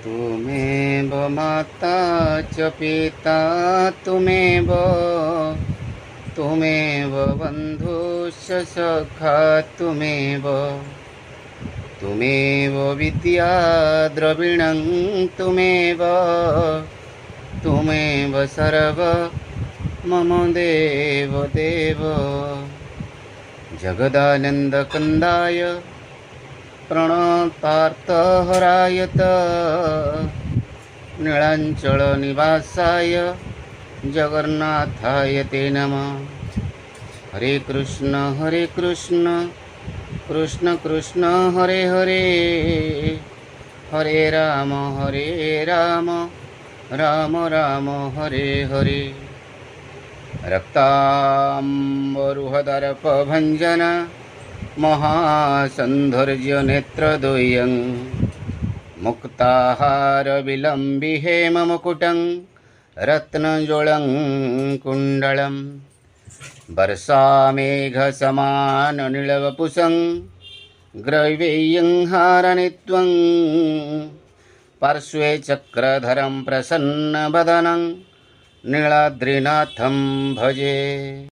त्वमेव माता च पिता त्वमेव त्वमेव बन्धुश्च सखा त्वमेव त्वमेव विद्या द्रविणं त्वमेव त्वमेव सर्व मम देव देव। जगदानन्दकन्दाय प्रणतार्थहराय नीलाचलनिवासाय जगन्नाथाय ते नमः। हरे कृष्ण कृष्ण कृष्ण हरे हरे, हरे राम राम राम हरे हरे। रक्ताम्बरुहदर्पभञ्जन महासन्धर्य नेत्रद्वयं मुक्ताहारविलम्बिहेममुकुटं रत्नजोळं कुण्डलं वर्षामेघसमाननीलवपुषं ग्रैवेयं हारनित्वं पार्श्वे चक्रधरं प्रसन्नवदनं नीलाद्रिनाथं भजे।